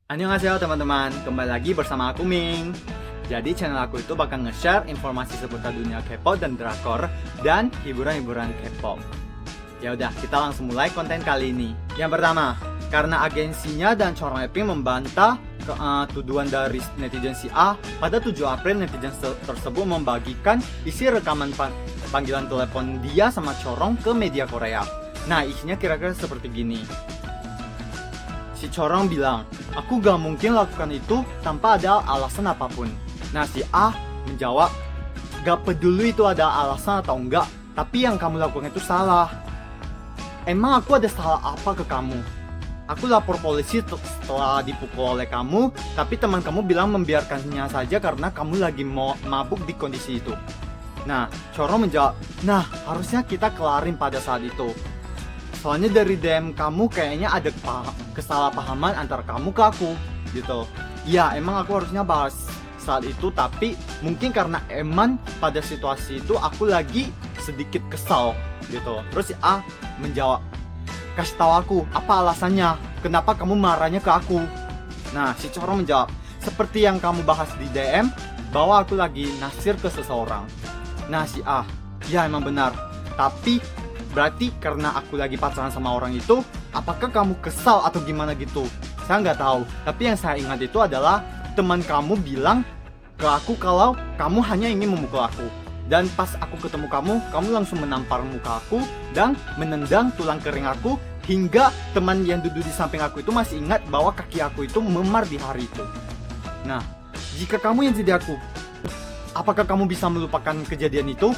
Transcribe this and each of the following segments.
Annyeonghaseyo teman-teman, kembali lagi bersama aku Ming. Jadi channel aku itu bakal nge-share informasi seputar dunia K-pop dan drakor dan hiburan-hiburan K-pop. Ya udah, kita langsung mulai konten kali ini. Yang pertama, karena agensinya dan Chorong Epping membantah tuduhan dari netizen si A, pada 7 April netizen tersebut membagikan isi rekaman panggilan telepon dia sama Chorong ke media Korea. Nah, isinya kira-kira seperti gini. Si Chorong bilang, aku gak mungkin lakukan itu tanpa ada alasan apapun. Nah, si A menjawab, gak peduli itu ada alasan atau enggak, tapi yang kamu lakukan itu salah. Emang aku ada salah apa ke kamu? Aku lapor polisi setelah dipukul oleh kamu, tapi teman kamu bilang membiarkannya saja karena kamu lagi mabuk di kondisi itu. Nah, Chorong menjawab, nah harusnya kita kelarin pada saat itu. Soalnya dari DM kamu kayaknya ada kesalahpahaman antara kamu ke aku gitu. Ya emang aku harusnya bahas saat itu, tapi mungkin karena emang pada situasi itu aku lagi sedikit kesal gitu. Terus si A menjawab, kasih tahu aku apa alasannya, kenapa kamu marahnya ke aku. Nah si Chorong menjawab, seperti yang kamu bahas di DM bahwa aku lagi naksir ke seseorang. Nah si A, ya emang benar, tapi berarti karena aku lagi pacaran sama orang itu, apakah kamu kesal atau gimana gitu? Saya nggak tahu. Tapi yang saya ingat itu adalah teman kamu bilang ke aku kalau kamu hanya ingin memukul aku. Dan pas aku ketemu kamu langsung menampar muka aku dan menendang tulang kering aku, hingga teman yang duduk di samping aku itu masih ingat bahwa kaki aku itu memar di hari itu. Nah, jika kamu yang jadi aku, apakah kamu bisa melupakan kejadian itu?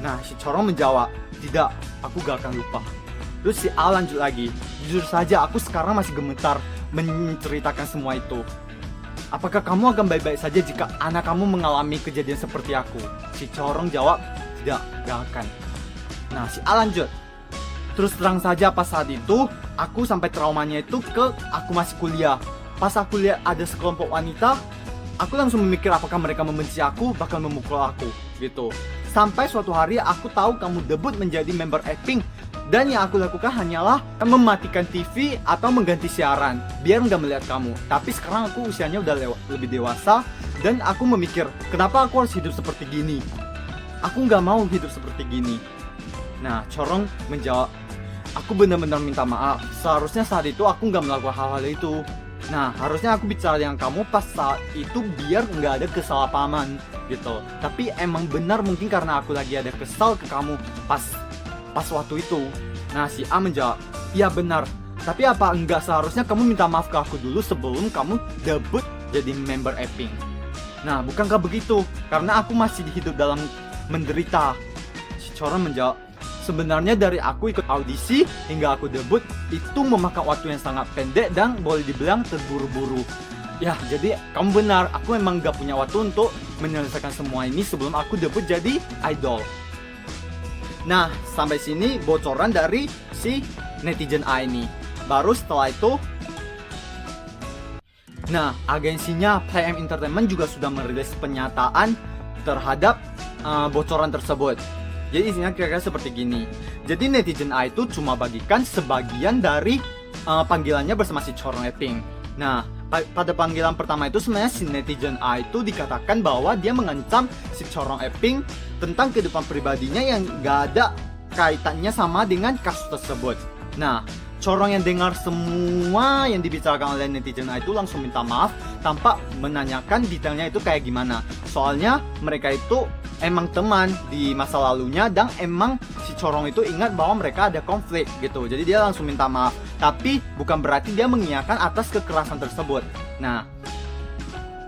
Nah, si Chorong menjawab, tidak, aku gak akan lupa. Terus si A lanjut lagi, jujur saja aku sekarang masih gemetar menceritakan semua itu. Apakah kamu akan baik-baik saja jika anak kamu mengalami kejadian seperti aku? Si Chorong jawab, tidak, gak akan. Nah, si A lanjut, terus terang saja pas saat itu, aku sampai traumanya itu ke aku masih kuliah. Pas aku lihat ada sekelompok wanita, aku langsung memikir apakah mereka membenci aku, bakal memukul aku, gitu. Sampai suatu hari aku tahu kamu debut menjadi member Epping, dan yang aku lakukan hanyalah mematikan TV atau mengganti siaran biar nggak melihat kamu. Tapi sekarang aku usianya udah lebih dewasa dan aku memikir kenapa aku harus hidup seperti gini. Aku nggak mau hidup seperti gini. Nah, Chorong menjawab, aku benar-benar minta maaf. Seharusnya saat itu aku nggak melakukan hal-hal itu. Nah, harusnya aku bicara dengan kamu pas saat itu biar nggak ada kesalahpahaman gitu. Tapi emang benar mungkin karena aku lagi ada kesal ke kamu pas waktu itu. Nah, si A menjawab, iya benar. Tapi apa enggak seharusnya kamu minta maaf ke aku dulu sebelum kamu debut jadi member Epping? Nah, bukankah begitu? Karena aku masih hidup dalam menderita. Si Chorong menjawab, sebenarnya dari aku ikut audisi hingga aku debut itu memakan waktu yang sangat pendek dan boleh dibilang terburu-buru. Ya, jadi kamu benar, aku memang gak punya waktu untuk menyelesaikan semua ini sebelum aku debut jadi idol. Nah, sampai sini bocoran dari si netizen A ini. Baru setelah itu, nah, agensinya PM Entertainment juga sudah merilis pernyataan terhadap bocoran tersebut. Jadi isinya kira-kira seperti gini. Jadi netizen A itu cuma bagikan sebagian dari panggilannya bersama si Chorong Epping. Nah, pada panggilan pertama itu sebenarnya si netizen A itu dikatakan bahwa dia mengancam si Chorong Epping tentang kehidupan pribadinya yang gak ada kaitannya sama dengan kasus tersebut. Nah, Chorong yang dengar semua yang dibicarakan oleh netizen A itu langsung minta maaf tanpa menanyakan detailnya itu kayak gimana. Soalnya mereka itu emang teman di masa lalunya dan emang si Chorong itu ingat bahwa mereka ada konflik gitu. Jadi dia langsung minta maaf. Tapi bukan berarti dia mengiyakan atas kekerasan tersebut. Nah,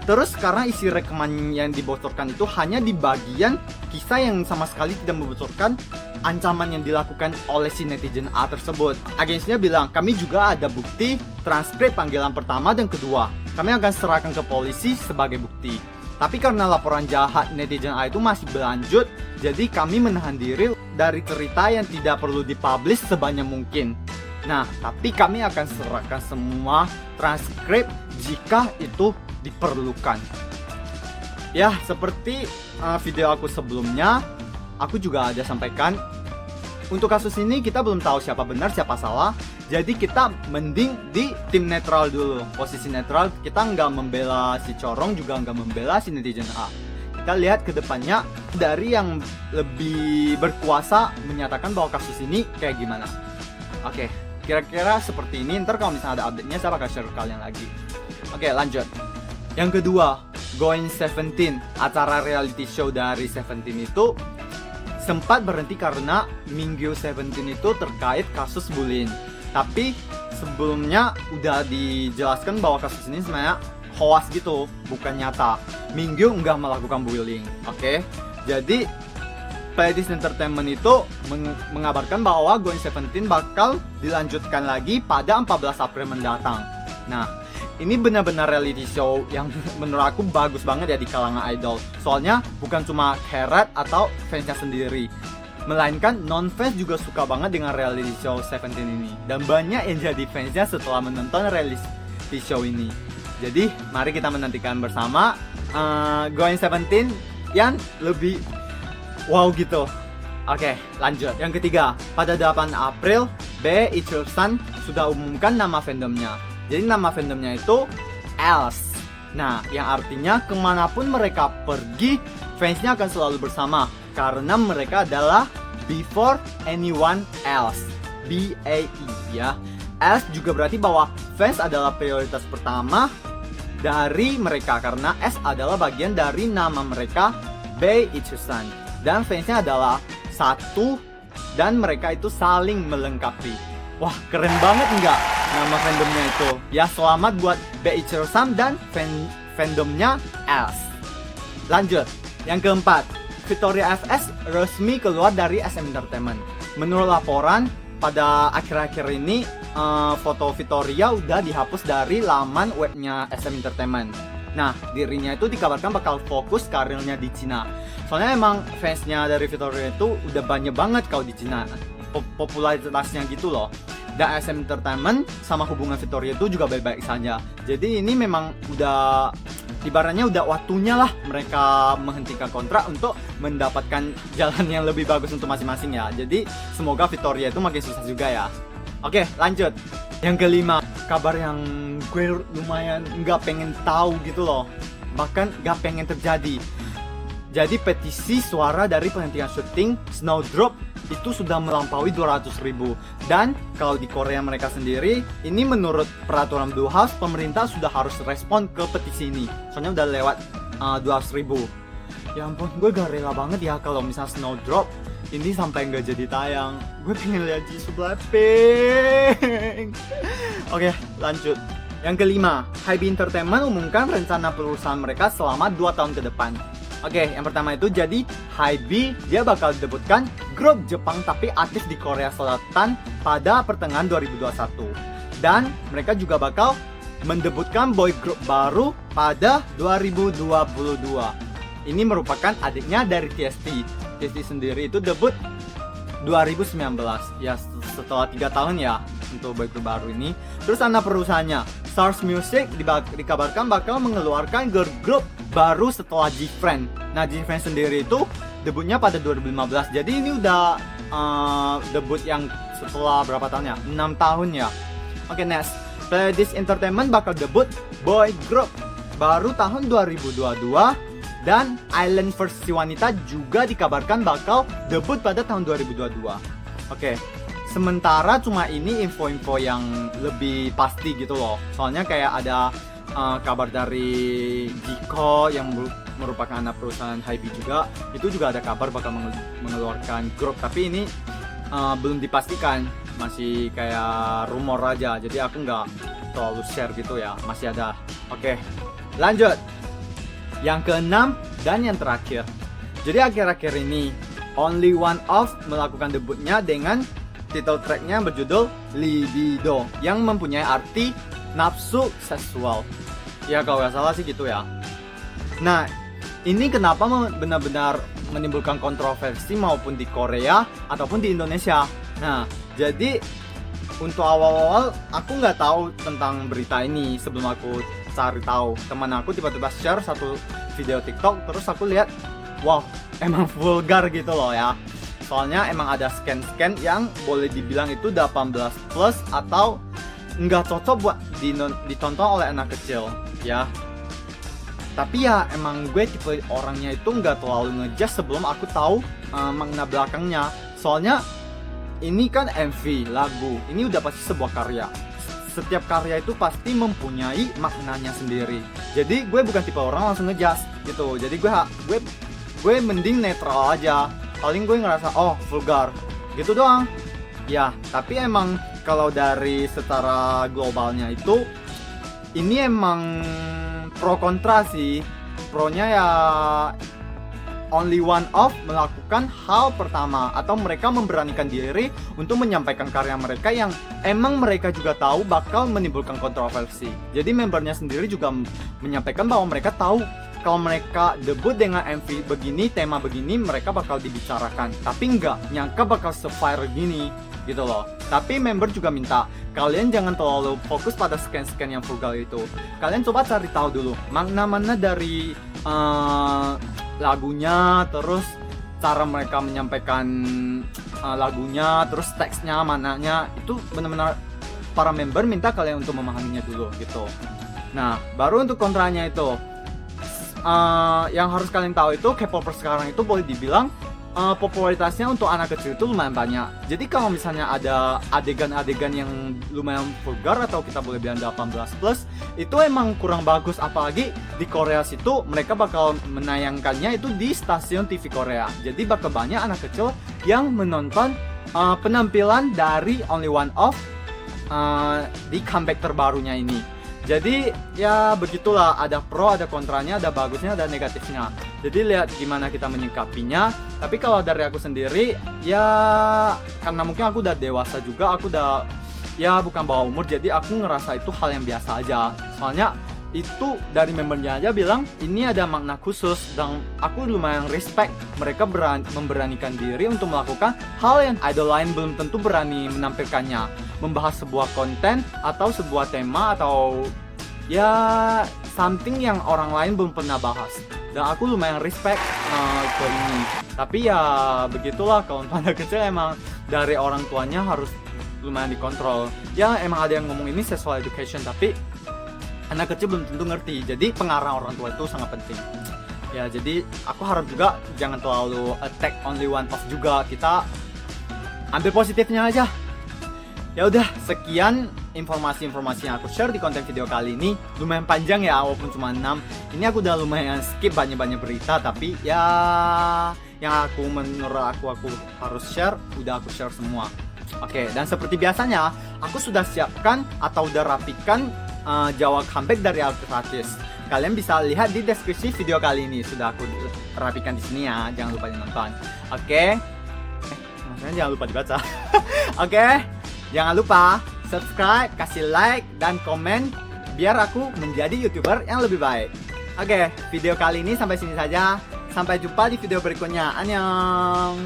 terus karena isi rekaman yang dibocorkan itu hanya di bagian kisah yang sama sekali tidak membocorkan ancaman yang dilakukan oleh si netizen A tersebut. Agensinya bilang, kami juga ada bukti transkrip panggilan pertama dan kedua. Kami akan serahkan ke polisi sebagai bukti. Tapi karena laporan jahat netizen A itu masih berlanjut, jadi kami menahan diri dari cerita yang tidak perlu dipublish sebanyak mungkin. Nah, tapi kami akan serahkan semua transkrip jika itu diperlukan. Ya, seperti video aku sebelumnya, aku juga ada sampaikan, untuk kasus ini kita belum tahu siapa benar siapa salah. Jadi kita mending di tim netral dulu, posisi netral. Kita nggak membela si corong, juga nggak membela si netizen A. Kita lihat ke depannya dari yang lebih berkuasa menyatakan bahwa kasus ini kayak gimana. Oke, kira-kira seperti ini. Ntar kalau misalnya ada update-nya saya bakal share ke kalian lagi. Oke, lanjut. Yang kedua, Going17, acara reality show dari Seventeen itu sempat berhenti karena Mingyu 17 itu terkait kasus bullying. Tapi sebelumnya udah dijelaskan bahwa kasus ini sebenarnya hoax gitu, bukan nyata. Mingyu nggak melakukan bullying. Oke. Jadi Pledis Entertainment itu mengabarkan bahwa Going17 bakal dilanjutkan lagi pada 14 April mendatang. Nah, ini benar-benar reality show yang menurut aku bagus banget ya di kalangan idol. Soalnya bukan cuma Heret atau fansnya sendiri, melainkan non-fans juga suka banget dengan reality show Seventeen ini. Dan banyak yang jadi fansnya setelah menonton reality show ini. Jadi mari kita menantikan bersama Going17 yang lebih wow gitu. Oke, lanjut. Yang ketiga, pada 8 April Bae Ichul-san sudah umumkan nama fandomnya. Jadi nama fandomnya itu ELSE. Nah, yang artinya kemanapun mereka pergi, fansnya akan selalu bersama. Karena mereka adalah Before Anyone Else, BAE ya. S juga berarti bahwa fans adalah prioritas pertama dari mereka, karena S adalah bagian dari nama mereka, Bae Ichul-san. Dan fansnya adalah satu, dan mereka itu saling melengkapi. Wah, keren banget nggak nama fandomnya itu? Ya, selamat buat Bae Ichul-san dan fandomnya S. Lanjut, yang keempat, Victoria FS resmi keluar dari SM Entertainment. Menurut laporan, pada akhir-akhir ini foto Victoria udah dihapus dari laman webnya SM Entertainment. Nah, dirinya itu dikabarkan bakal fokus karirnya di Cina. Soalnya emang fansnya dari Victoria itu udah banyak banget kalau di Cina, popularitasnya gitu loh. Dan SM Entertainment sama hubungan Victoria itu juga baik-baik saja. Jadi ini memang udah, ibaratnya udah waktunya lah mereka menghentikan kontrak untuk mendapatkan jalan yang lebih bagus untuk masing-masing ya. Jadi semoga Victoria itu makin sukses juga ya. Oke, lanjut. Yang kelima, kabar yang gue lumayan nggak pengen tahu gitu loh, bahkan nggak pengen terjadi. Jadi petisi suara dari penghentian syuting Snowdrop itu sudah melampaui 200.000. Dan kalau di Korea mereka sendiri, ini menurut peraturan Blue House, pemerintah sudah harus respon ke petisi ini. Soalnya udah lewat 200.000. Ya ampun, gue gak rela banget ya kalau misalnya Snowdrop ini sampai nggak jadi tayang. Gue pengen lihat Jisoo Blackpink. Oke, lanjut. Yang kelima, Hybe Entertainment umumkan rencana perusahaan mereka selama 2 tahun ke depan. Oke, yang pertama itu jadi Hybe dia bakal debutkan grup Jepang tapi aktif di Korea Selatan pada pertengahan 2021. Dan mereka juga bakal mendebutkan boy group baru pada 2022. Ini merupakan adiknya dari TST. TST sendiri itu debut 2019. Ya, setelah 3 tahun ya untuk boy group baru ini. Terus anak perusahaannya Stars Music dikabarkan bakal mengeluarkan girl group baru setelah G-Friend. Nah, G-Friend sendiri itu debutnya pada 2015. Jadi ini udah debut yang setelah berapa tahun ya? 6 tahun ya. Oke, next. Pledis Entertainment bakal debut boy group baru tahun 2022. Dan Island versi wanita juga dikabarkan bakal debut pada tahun 2022. Oke. Sementara cuma ini info-info yang lebih pasti gitu loh. Soalnya kayak ada kabar dari Jiko yang merupakan anak perusahaan Hybe juga. Itu juga ada kabar bakal mengeluarkan grup. Tapi ini belum dipastikan. Masih kayak rumor aja. Jadi aku nggak terlalu share gitu ya. Masih ada. Oke, lanjut. Yang keenam dan yang terakhir. Jadi akhir-akhir ini Only One Off melakukan debutnya dengan title tracknya berjudul Libido yang mempunyai arti nafsu seksual. Ya kalau nggak salah sih gitu ya. Nah, ini kenapa benar-benar menimbulkan kontroversi maupun di Korea ataupun di Indonesia. Nah, jadi untuk awal-awal aku nggak tahu tentang berita ini. Sebelum aku cari tahu, teman aku tiba-tiba share satu video TikTok, terus aku lihat, wow, emang vulgar gitu loh ya. Soalnya emang ada scan-scan yang boleh dibilang itu 18 plus atau nggak cocok buat ditonton oleh anak kecil ya. Tapi ya emang gue tipe orangnya itu nggak terlalu ngejudge sebelum aku tahu makna belakangnya. Soalnya ini kan MV, lagu, ini udah pasti sebuah karya. Setiap karya itu pasti mempunyai maknanya sendiri. Jadi gue bukan tipe orang langsung ngejudge gitu. Jadi gue mending netral aja. Paling gue ngerasa oh vulgar gitu doang. Ya, tapi emang kalau dari secara globalnya itu ini emang pro kontra sih. Pronya ya only one of melakukan hal pertama atau mereka memberanikan diri untuk menyampaikan karya mereka yang emang mereka juga tahu bakal menimbulkan kontroversi. Jadi membernya sendiri juga menyampaikan bahwa mereka tahu kalau mereka debut dengan MV begini, tema begini, mereka bakal dibicarakan. Tapi nggak nyangka bakal se-viral gini gitu loh. Tapi member juga minta kalian jangan terlalu fokus pada scan-scan yang vulgar itu. Kalian coba cari tahu dulu makna-makna dari lagunya, terus cara mereka menyampaikan lagunya, terus teksnya, mananya. Itu benar-benar para member minta kalian untuk memahaminya dulu gitu. Nah, baru untuk kontranya itu yang harus kalian tahu itu K-popers sekarang itu boleh dibilang popularitasnya untuk anak kecil itu lumayan banyak. Jadi kalau misalnya ada adegan-adegan yang lumayan vulgar atau kita boleh bilang 18 plus, itu emang kurang bagus. Apalagi di Korea situ mereka bakal menayangkannya itu di stasiun TV Korea. Jadi bakal banyak anak kecil yang menonton penampilan dari Only One of di comeback terbarunya ini. Jadi ya begitulah, ada pro, ada kontranya, ada bagusnya, ada negatifnya. Jadi lihat gimana kita menyikapinya. Tapi kalau dari aku sendiri ya karena mungkin aku udah dewasa juga, aku udah ya bukan bawah umur, jadi aku ngerasa itu hal yang biasa aja. Soalnya itu dari membernya aja bilang ini ada makna khusus dan aku lumayan respect mereka memberanikan diri untuk melakukan hal yang idol lain belum tentu berani menampilkannya. Membahas sebuah konten atau sebuah tema atau ya something yang orang lain belum pernah bahas. Dan aku lumayan respect ke ini. Tapi ya begitulah, kalau untuk anak kecil emang dari orang tuanya harus lumayan dikontrol. Ya emang ada yang ngomong ini sexual education, tapi anak kecil belum tentu ngerti. Jadi pengarah orang tua itu sangat penting. Ya jadi aku harap juga jangan terlalu attack only one of juga. Kita ambil positifnya aja. Ya udah, sekian informasi-informasi yang aku share di konten video kali ini. Lumayan panjang ya, walaupun cuma 6. Ini aku udah lumayan skip banyak-banyak berita, tapi ya yang menurut aku harus share, udah aku share semua. Oke, dan seperti biasanya, aku sudah siapkan atau udah rapikan jawab comeback dari Altratis. Kalian bisa lihat di deskripsi video kali ini, sudah aku rapikan di sini ya. Jangan lupa nonton. Oke. Maksudnya jangan lupa dibaca. Oke. Jangan lupa subscribe, kasih like, dan komen biar aku menjadi YouTuber yang lebih baik. Oke, video kali ini sampai sini saja. Sampai jumpa di video berikutnya. Annyeong.